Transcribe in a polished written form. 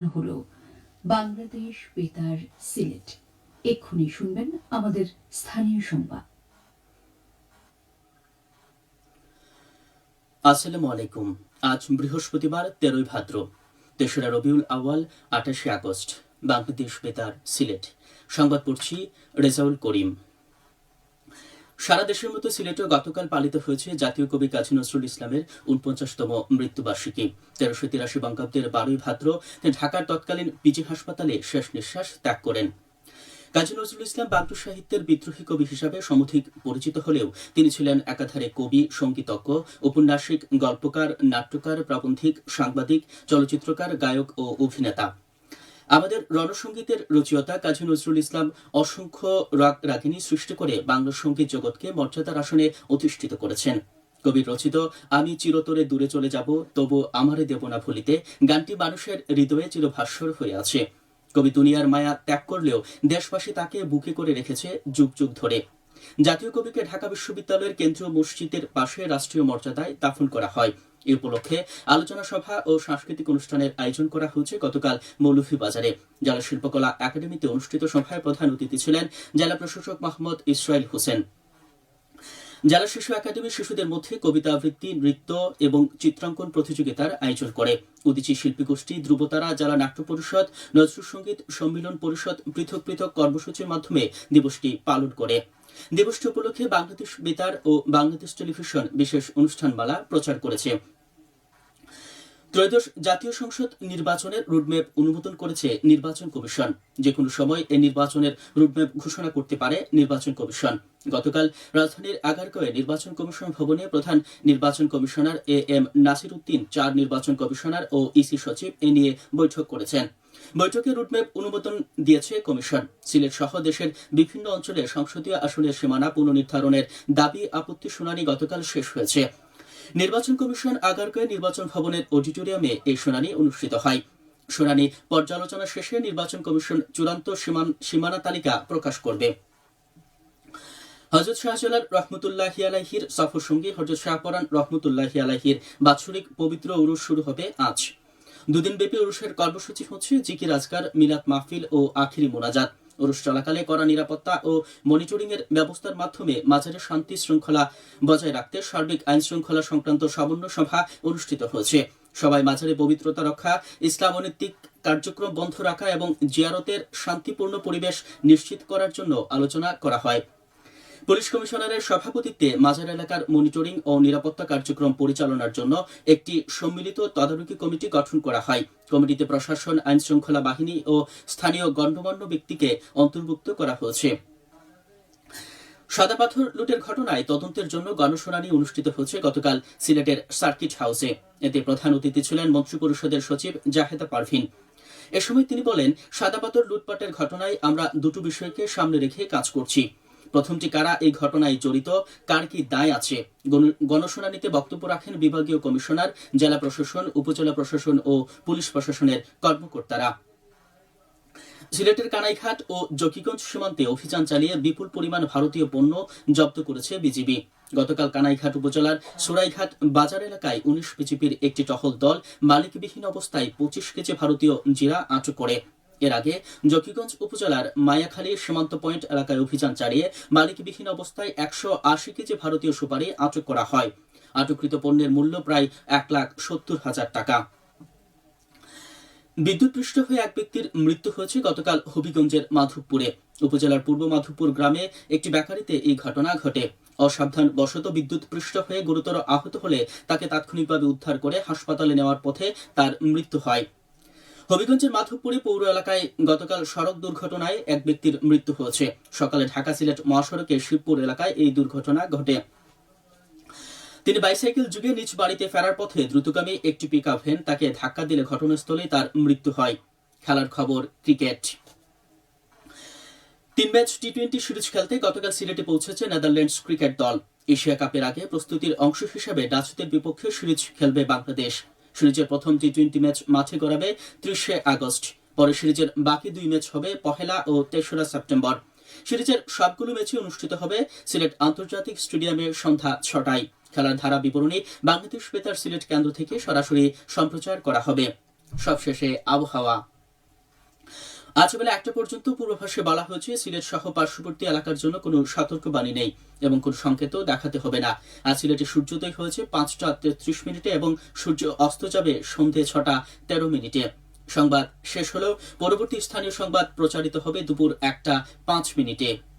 হলো বাংলাদেশ বেতার সিলেট। এক্ষুনি শুনবেন আমাদের স্থানীয় সংবাদ। আসসালামু আলাইকুম। আজ বৃহস্পতিবার 13 ভাদ্র, 3রা রবিউল আউয়াল, 28 আগস্ট। বাংলাদেশ বেতার সিলেট সংবাদ পড়ছি রেজাউল করিম। সারা দেশের মতো সিলেটেও গতকাল পালিত হয়েছে জাতীয় কবি কাজী নজরুল ইসলামের ৪৯তম মৃত্যুবার্ষিকী। 1383 বঙ্গাব্দের 12 ভাদ্র তিনি ঢাকার তৎকালীন পিজি হাসপাতালে শেষ নিঃশ্বাস ত্যাগ করেন। কাজী নজরুল ইসলাম বাংলা সাহিত্যের বিদ্রোহী কবি হিসাবে সমধিক পরিচিত হলেও তিনি ছিলেন একাধারে কবি, সঙ্গীতজ্ঞ, ঔপন্যাসিক, গল্পকার, নাট্যকার, প্রাবন্ধিক, সাংবাদিক, চলচ্চিত্রকার, গায়ক ও অভিনেতা। আমাদের রণসঙ্গীতের রচয়িতা কাজী নজরুল ইসলাম অসংখ্য রাগ রাগিনী সৃষ্টি করে বাংলা সঙ্গীত জগৎকে মর্যাদার আসনে অধিষ্ঠিত করেছেন। কবির রচিত আমি চিরতরে দূরে চলে যাব তবু আমারে দেব না ভুলিতে গানটি মানুষের হৃদয়ে চিরভাস্বর হয়ে আছে। কবি দুনিয়ার মায়া ত্যাগ করলেও দেশবাসী তাকে বুকে করে রেখেছে যুগ যুগ ধরে। জাতীয় কবিকে ঢাকা বিশ্ববিদ্যালয়ের কেন্দ্রীয় মসজিদের পাশে রাষ্ট্রীয় মর্যাদায় দাফন করা হয়। এই উপলক্ষে আলোচনা সভা ও সাংস্কৃতিক অনুষ্ঠানের আয়োজন করা হয়েছে গতকাল মৌলভীবাজারে। জেলা শিল্পকলা একাডেমিতে অনুষ্ঠিত সভায় প্রধান অতিথি ছিলেন জেলা প্রশাসক মোহাম্মদ ইসরাইল হোসেন। জেলা শিশু একাডেমি শিশুদের মধ্যে কবিতা আবৃত্তি, নৃত্য এবং চিত্রাঙ্কন প্রতিযোগিতার আয়োজন করে। উদীচী শিল্পী গোষ্ঠী, ধ্রুবতারা, জেলা নাট্য পরিষদ, নজরুল সঙ্গীত সম্মিলন পরিষদ পৃথক পৃথক কর্মসূচির মাধ্যমে দিবসটি পালন করে। দিবসটি উপলক্ষে বাংলাদেশ বেতার ও বাংলাদেশ টেলিভিশন বিশেষ অনুষ্ঠানমালা প্রচার করেছে। ত্রয়োদশ জাতীয় সংসদ নির্বাচনের রুটম্যাপ অনুমোদন করেছে নির্বাচন কমিশন। যে কোনো সময় এই নির্বাচনের রুটম্যাপ ঘোষণা করতে পারে নির্বাচন কমিশন। গতকাল রাজধানীর আগারগাঁওয়ে নির্বাচন কমিশন ভবনে প্রধান নির্বাচন কমিশনার এম নাসির উদ্দিন, 4 নির্বাচন কমিশনার ও ইসি সচিব এ নিয়ে বৈঠক করেছেন। বৈঠকে রুটম্যাপ অনুমোদন দিয়েছে কমিশন। সিলেট সহ দেশের বিভিন্ন অঞ্চলে সংসদীয় আসনের সীমানা পুনর্নির্ধারণের দাবি আপত্তি শুনানি গতকাল শেষ হয়েছে। নির্বাচন কমিশন আগারগাঁও নির্বাচন ভবনের অডিটোরিয়ামে এই শুনানি অনুষ্ঠিত হয়। শুনানি পর্যালোচনা শেষে নির্বাচন কমিশন চূড়ান্ত সীমানা তালিকা প্রকাশ করবে। হযরত শাহজালাল রহমতুল্লাহি আলাইহির সফর সঙ্গী হযরত শাহপরান রহমতুল্লাহি আলাইহির বাৎসরিক পবিত্র উরুস শুরু হবে আজ। দুদিনব্যাপী উরুসের কর্মসূচি হচ্ছে জিকির, আজকার, মিলাদ মাহফিল ও আখিরি মোনাজাত। উরুস চলাকালে কড়া নিরাপত্তা ও মনিটরিং এর ব্যবস্থার মাধ্যমে মাজারে শান্তি শৃঙ্খলা বজায় রাখতে সার্বিক আইন শৃঙ্খলা সংক্রান্ত সমন্বয় সভা অনুষ্ঠিত হয়েছে। সবাই মাজারে পবিত্রতা রক্ষা, ইসলাম অনৈতিক কার্যক্রম বন্ধ রাখা এবং জিয়ারতের শান্তিপূর্ণ পরিবেশ নিশ্চিত করার জন্য আলোচনা করা হয়। পুলিশ কমিশনারের সভাপতিত্বে মাজার এলাকার মনিটরিং ও নিরাপত্তা কার্যক্রম পরিচালনার জন্য একটি সম্মিলিত তদারকি কমিটি গঠন করা হয়। কমিটিতে প্রশাসন, আইন শৃঙ্খলা বাহিনী ও স্থানীয় গণ্যমান্য ব্যক্তিকে অন্তর্ভুক্ত করা হয়েছে। সাদা পাথর লুটের ঘটনায় তদন্তের জন্য গণশুনানি অনুষ্ঠিত হয়েছে গতকাল সিলেটের সার্কিট হাউসে। এতে প্রধান অতিথি ছিলেন মন্ত্রিপরিষদের সচিব জাহেদা পারভিন। এ সময় তিনি বলেন, সাদা পাথর লুটপাটের ঘটনায় আমরা দুটো বিষয়কে সামনে রেখে কাজ করছি। প্রথমটি, কারা এই ঘটনায় জড়িত, কার কি দায় আছে। গণশুনানিতে বক্তব্য রাখেন বিভাগীয় কমিশনার, জেলা প্রশাসন, উপজেলা প্রশাসন ও পুলিশ প্রশাসনের কর্মকর্তারা। সিলেটের কানাইঘাট ও জকিগঞ্জ সীমান্তে অভিযান চালিয়ে বিপুল পরিমাণ ভারতীয় পণ্য জব্দ করেছে বিজিবি। গতকাল কানাইঘাট উপজেলার সুরাইঘাট বাজার এলাকায় 19 বিজিবির একটি টহল দল মালিকবিহীন অবস্থায় 25 কেজি ভারতীয় জিরা আটক করে। এর আগে জকিগঞ্জ উপজেলার মায়াখালী সীমান্ত পয়েন্ট এলাকায় অভিযান চালিয়ে মালিকবিহীন অবস্থায় 180 কেজি ভারতীয় সুপারি আটক করা হয়। আটককৃত পণ্যের মূল্য প্রায় 1,70,000 টাকা। বিদ্যুৎপৃষ্ট হয়ে এক ব্যক্তির মৃত্যু হয়েছে গতকাল হবিগঞ্জের মাধবপুরে। উপজেলার পূর্ব মাধবপুর গ্রামে একটি বেকারিতে এই ঘটনা ঘটে। অসাবধান বশত বিদ্যুৎপৃষ্ট হয়ে গুরুতর আহত হলে তাকে তাৎক্ষণিকভাবে উদ্ধার করে হাসপাতালে নেওয়ার পথে তার মৃত্যু হয়। হবিগঞ্জের মাধবপুরে পৌর এলাকায় গতকাল সড়ক দুর্ঘটনায় এক ব্যক্তির মৃত্যু হয়েছে। সকালে ঢাকা সিলেট মহাসড়কে শিবপুর এলাকায় এই দুর্ঘটনা ঘটে। তিনি বাইসাইকেল যুগে নিজ বাড়িতে ফেরার পথে দ্রুতগামী একটি পিকআপ ভ্যান তাকে ধাক্কা দিলে ঘটনাস্থলেই তার মৃত্যু হয়। খেলার খবর, ক্রিকেট। 3 ম্যাচ টি-20 সিরিজ খেলতে গতকাল সিলেটে পৌঁছেছে নেদারল্যান্ডস ক্রিকেট দল। এশিয়া কাপের আগে প্রস্তুতির অংশ হিসেবে ডাচদের বিপক্ষে সিরিজ খেলবে বাংলাদেশ। সিরিজের প্রথম টি-20 ম্যাচ মাঠে গড়াবে 30 আগস্ট। পরে সিরিজের বাকি 2 ম্যাচ হবে 1 ও 3 সেপ্টেম্বর। সিরিজের সবগুলো ম্যাচই অনুষ্ঠিত হবে সিলেট আন্তর্জাতিক স্টেডিয়ামে সন্ধ্যা 6টায়। খেলার ধারা বিবরণী বাংলাদেশ বেতার সিলেট কেন্দ্র থেকে সরাসরি সম্প্রচার করা হবে। সবশেষে আবহাওয়া। আজ বেলা 1টা পর্যন্ত পূর্বাভাসে বলা হয়েছে সিলেট সহ পার্শ্ববর্তী এলাকার জন্য কোনো সতর্কবাণী নেই এবং কোনো সংকেতও দেখাতে হবে না। আজ সিলেটে সূর্যোদয় হয়েছে 5টা 33 এবং সূর্য অস্ত যাবে সন্ধে 6টা 13। সংবাদ শেষ হলো। পরবর্তী স্থানীয় সংবাদ প্রচারিত হবে দুপুর 1টা 5।